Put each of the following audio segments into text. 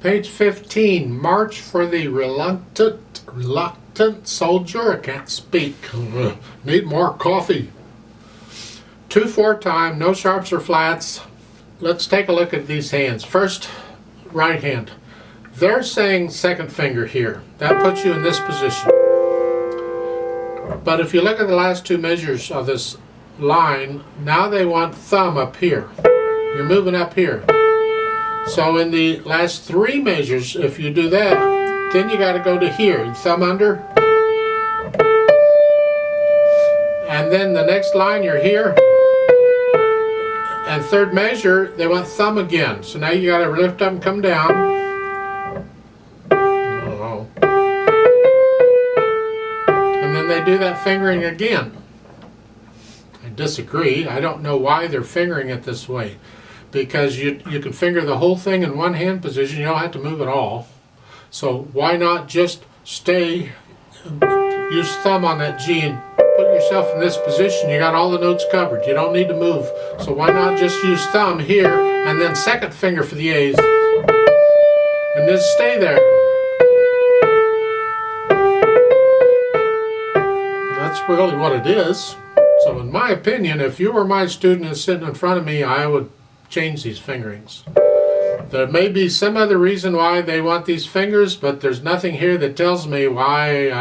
Page 15, March for the Reluctant Soldier. I can't speak. Need more coffee. 2/4 time, no sharps or flats. Let's take a look at these hands. First, right hand. They're saying second finger here. That puts you in this position. But if you look at the last two measures of this line, now they want thumb up here. You're moving up here. So in the last three measures, if you do that, then you got to go to here. Thumb under. And then the next line, you're here. And third measure, they want thumb again. So now you got to lift up and come down. Oh. And then they do that fingering again. I disagree. I don't know why they're fingering it this way. Because you can finger the whole thing in one hand position. You don't have to move at all. So why not just stay, use thumb on that G and put yourself in this position. You got all the notes covered. You don't need to move. So why not just use thumb here and then second finger for the A's and just stay there. That's really what it is. So in my opinion, if you were my student and sitting in front of me, I would change these fingerings. There may be some other reason why they want these fingers, but there's nothing here that tells me why.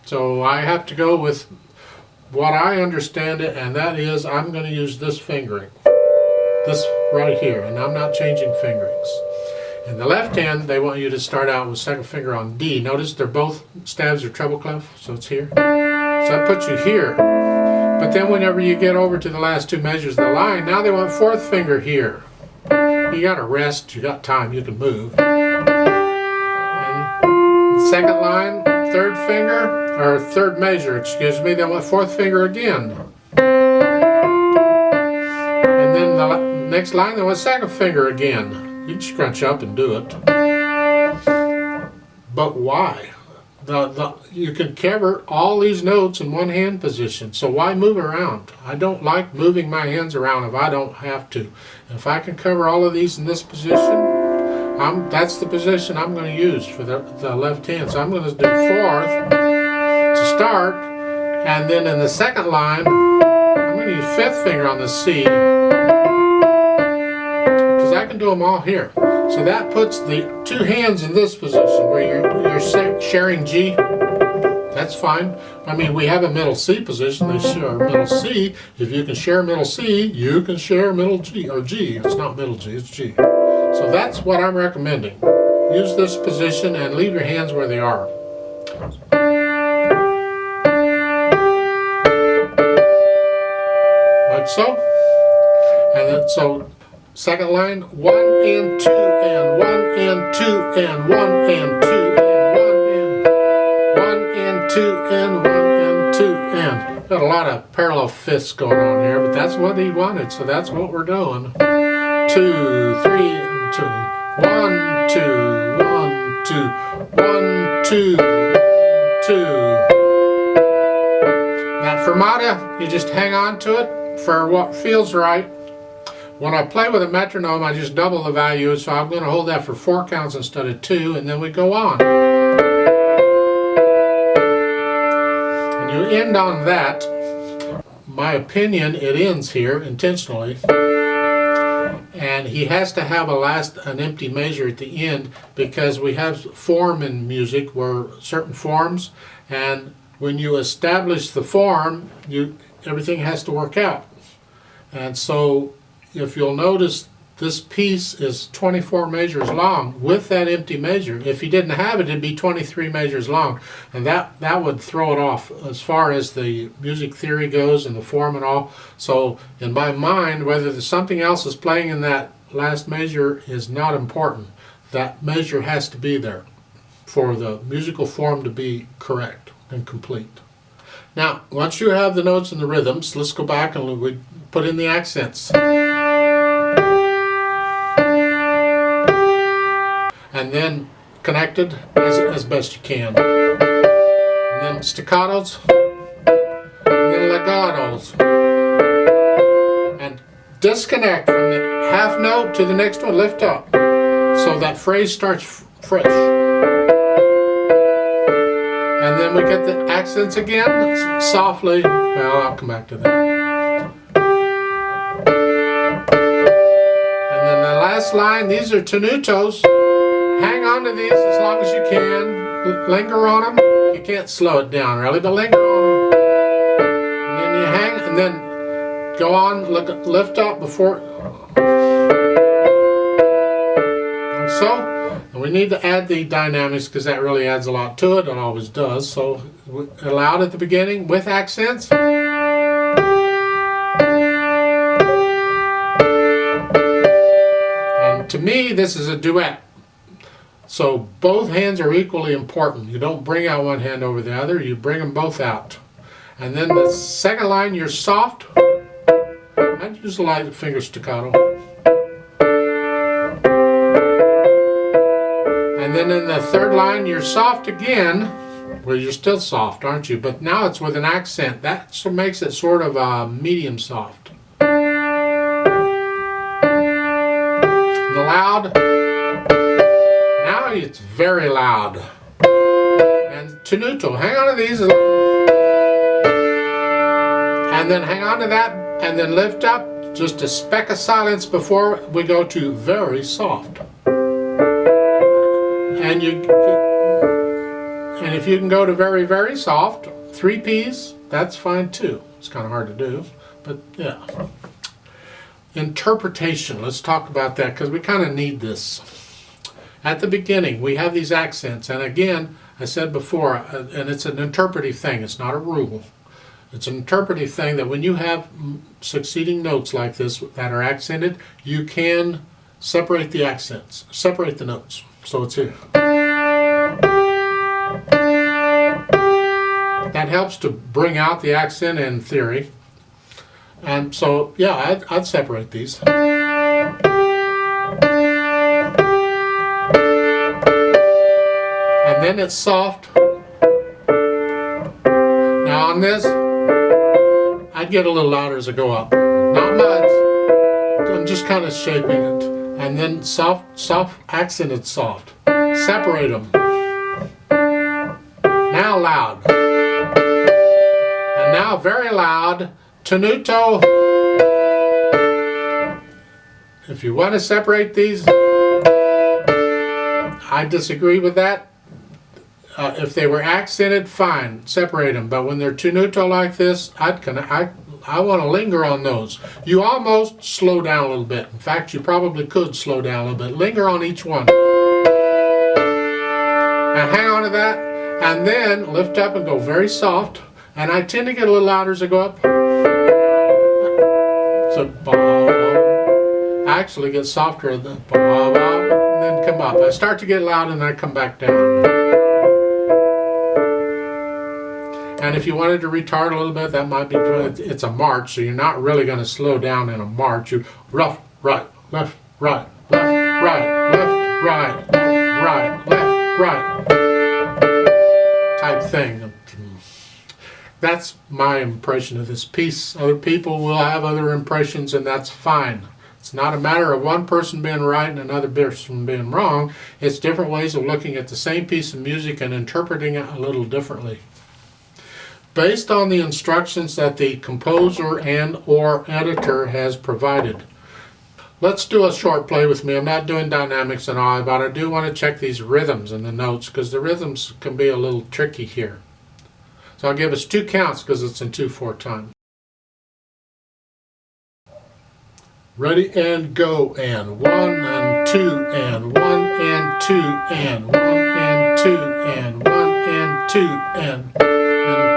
So I have to go with what I understand it, and that is I'm going to use this fingering. This right here, and I'm not changing fingerings. In the left hand, they want you to start out with second finger on D. Notice they're both stabs or treble clef, so it's here. So that puts you here. But then whenever you get over to the last two measures of the line, now they want fourth finger here. You got to rest, you got time, you can move. And the second line, third finger, or third measure, excuse me, they want fourth finger again. And then the next line, they want second finger again. You can scrunch up and do it. But why? You can cover all these notes in one hand position, so why move around? I don't like moving my hands around if I don't have to. If I can cover all of these in this position, that's the position I'm going to use for the left hand. So I'm going to do fourth to start, and then in the second line, I'm going to use fifth finger on the C, because I can do them all here. So that puts the two hands in this position where you're sharing G. That's fine. I mean, we have a middle C position. They share middle C. If you can share middle C, you can share middle G, or G. It's not middle G, it's G. So that's what I'm recommending. Use this position and leave your hands where they are. Like so. And then so. Second line, 1 and 2 and 1 and 2 and 1 and 2 and 1 and 2 and 1 and 2 and. Got a lot of parallel fifths going on here, but that's what he wanted, so that's what we're doing. 2, 3 and 2. 1, 2, 1, 2, 1, 2, 2. That fermata, you just hang on to it for what feels right. When I play with a metronome, I just double the value, so I'm going to hold that for 4 counts instead of 2, and then we go on. And you end on that. My opinion, it ends here intentionally. And he has to have an empty measure at the end, because we have form in music where certain forms, and when you establish the form, everything has to work out. And so if you'll notice, this piece is 24 measures long with that empty measure. If you didn't have it, it'd be 23 measures long. And that would throw it off as far as the music theory goes and the form and all. So in my mind, whether there's something else is playing in that last measure is not important. That measure has to be there for the musical form to be correct and complete. Now, once you have the notes and the rhythms, let's go back and we put in the accents. And then connected as best you can. And then staccatos. And then legatos. And disconnect from the half note to the next one, lift up. So that phrase starts fresh. And then we get the accents again, softly. Well, I'll come back to that. And then the last line, these are tenutos. Hang on to these as long as you can. Linger on them. You can't slow it down really, but linger on them. And then you hang, and then go on, lift up before. Like so. And we need to add the dynamics because that really adds a lot to it. It always does. So loud at the beginning with accents. And to me, this is a duet. So both hands are equally important. You don't bring out one hand over the other, you bring them both out. And then the second line, you're soft. I'd use a light finger staccato. And then in the third line, you're soft again. Well, you're still soft, aren't you? But now it's with an accent. That makes it sort of medium soft. The loud. Now it's very loud. And tenuto, hang on to these. And then hang on to that, and then lift up just a speck of silence before we go to very soft. And if you can go to very, very soft, 3 Ps, that's fine too. It's kind of hard to do, but yeah. Interpretation, let's talk about that because we kind of need this. At the beginning, we have these accents, and again, I said before, and it's an interpretive thing, it's not a rule. It's an interpretive thing that when you have succeeding notes like this that are accented, you can separate the accents, separate the notes. So it's here. That helps to bring out the accent in theory. And so, yeah, I'd separate these. And then it's soft. Now on this, I'd get a little louder as I go up. Not much. I'm just kind of shaping it. And then soft accented soft. Separate them. Now loud. And now very loud. Tenuto. If you want to separate these, I disagree with that. If they were accented, fine, separate them. But when they're tenuto like this, I want to linger on those. You almost slow down a little bit. In fact, you probably could slow down a little bit. Linger on each one. And hang on to that. And then lift up and go very soft. And I tend to get a little louder as I go up. So, I actually get softer and then come up. I start to get loud and I come back down. And if you wanted to retard a little bit, that might be good. It's a march, so you're not really going to slow down in a march. You left, right, left, right, left, right, left, right, left, right, left, right type thing. That's my impression of this piece. Other people will have other impressions, and that's fine. It's not a matter of one person being right and another person being wrong. It's different ways of looking at the same piece of music and interpreting it a little differently, based on the instructions that the composer and/or editor has provided. Let's do a short play with me. I'm not doing dynamics and all, but I do want to check these rhythms in the notes because the rhythms can be a little tricky here. So I'll give us 2 counts because it's in 2/4 time. Ready and go, and 1 and 2 and 1 and 2 and 1 and 2 and 1 and 2 and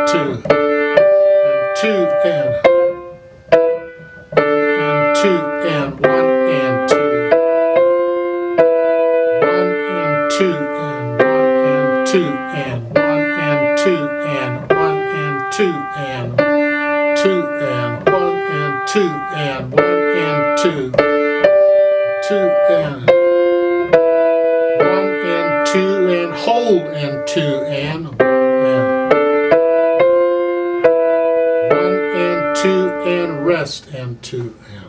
2 and 2 and 2 and 1 and 2 1 and 2 and 1 and 2 and 1 and 2 and 1 and 2 and 2 and 1 and 2 and 1 and 2 2 and 1 and 2 and hold and 2 and 1 and 2 and rest and 2 and